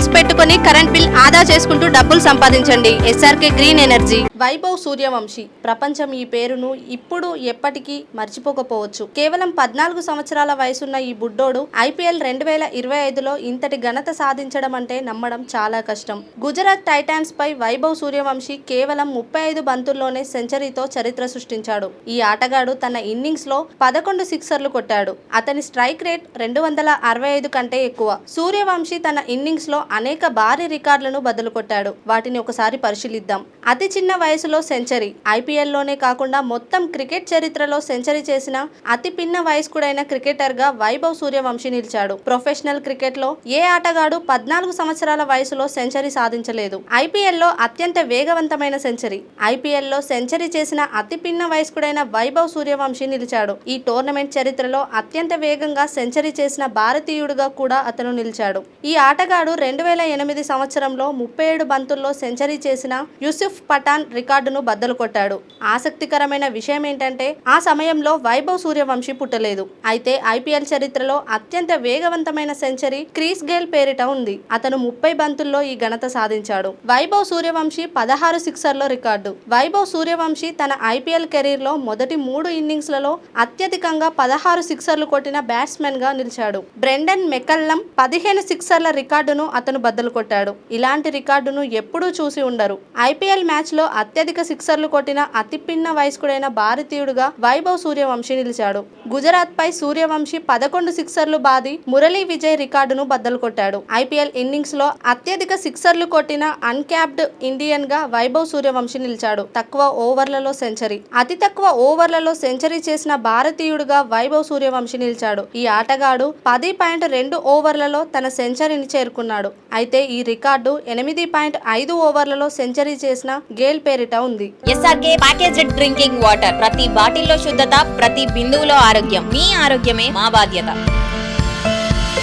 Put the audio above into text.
Panels పెట్టుకుని current bill ఆదా చేసుకుంటూ డబ్బులు సంపాదించండి. SRK Green Energy. Vaibhav Suryavanshi ప్రపంచం ఈ పేరును ఇప్పుడు ఎప్పటికీ మర్చిపోకపోవచ్చు. కేవలం 14 సంవత్సరాల వయసున్న ఈ బుడ్డోడు IPL 2025లో ఇంతటి ఘనత సాధించడం అంటే నమ్మడం చాలా కష్టం. గుజరాత్ టైటాన్స్ పై వైభవ్ సూర్యవంశీ కేవలం 35 బంతుల్లోనే సెంచరీతో చరిత్ర సృష్టించాడు. ఈ ఆటగాడు తన ఇన్నింగ్స్ లో 11 సిక్సర్లు కొట్టాడు. అతని స్ట్రైక్ రేట్ 265 కంటే ఎక్కువ. సూర్యవంశీ తన ఇన్నింగ్స్ లో అనేక భారీ రికార్డులను బదులు కొట్టాడు. వాటిని ఒకసారి పరిశీలిద్దాం. అతి చిన్న వయసులో సెంచరీ. IPL లోనే కాకుండా మొత్తం క్రికెట్ చరిత్రలో సెంచరీ చేసిన అతి పిన్న వయస్కుడైన క్రికెటర్ గా వైభవ్ సూర్యవంశీ నిలిచాడు. ప్రొఫెషనల్ క్రికెట్ లో ఏ ఆటగాడు 14 సంవత్సరాల వయసులో సెంచరీ సాధించలేదు. IPL లో అత్యంత వేగవంతమైన సెంచరీ. IPL లో సెంచరీ చేసిన అతి పిన్న వయస్కుడైన వైభవ్ సూర్యవంశీ నిలిచాడు. ఈ టోర్నమెంట్ చరిత్రలో అత్యంత వేగంగా సెంచరీ చేసిన భారతీయుడిగా కూడా అతను నిలిచాడు. ఈ ఆటగాడు 2008 సంవత్సరంలో 37 బంతుల్లో సెంచరీ చేసిన యూసుఫ్ పఠాన్ రికార్డును బద్దలు కొట్టాడు. ఆసక్తికరమైన విషయం ఏంటంటే ఆ సమయంలో వైభవ్ సూర్యవంశీ పుట్టలేదు. అయితే IPL చరిత్రలో అత్యంత వేగవంతమైన సెంచరీ క్రిస్ గేల్ పేరిట ఉంది. అతను 30 బంతుల్లో ఈ ఘనత సాధించాడు. వైభవ్ సూర్యవంశీ 16 సిక్సర్ల రికార్డు. వైభవ్ సూర్యవంశీ తన IPL కెరీర్ లో మొదటి 3 ఇన్నింగ్స్లలో అత్యధికంగా 16 సిక్సర్లు కొట్టిన బ్యాట్స్మెన్ గా నిలిచాడు. బ్రెండన్ మెకల్లం 15 సిక్సర్ల రికార్డును అతను బద్దలు కొట్టాడు. ఇలాంటి రికార్డును ఎప్పుడూ చూసి ఉండరు. IPL మ్యాచ్ లో అత్యధిక సిక్సర్లు కొట్టిన అతి పిన్న వయస్కుడైన భారతీయుడుగా వైభవ్ సూర్యవంశీ నిలిచాడు. గుజరాత్ పై సూర్యవంశీ 11 సిక్సర్లు బాది మురళీ విజయ్ రికార్డును బద్దలు కొట్టాడు. IPL ఇన్నింగ్స్ లో అత్యధిక సిక్సర్లు కొట్టిన అన్క్యాప్డ్ ఇండియన్ గా వైభవ్ సూర్యవంశీ నిలిచాడు. తక్కువ ఓవర్లలో సెంచరీ. అతి తక్కువ ఓవర్లలో సెంచరీ చేసిన భారతీయుడుగా వైభవ్ సూర్యవంశీ నిలిచాడు. ఈ ఆటగాడు 10.2 ఓవర్లలో తన సెంచరీని చేరుకున్నాడు. అయితే ఈ రికార్డు 8.5 ఓవర్లలో సెంచరీ చేసిన గేల్ పేరిట ఉంది. SRK packaged drinking water. ప్రతి బాటిల్లో శుద్ధత, ప్రతి బిందువులో ఆరోగ్యం. మీ ఆరోగ్యమే మా బాధ్యత.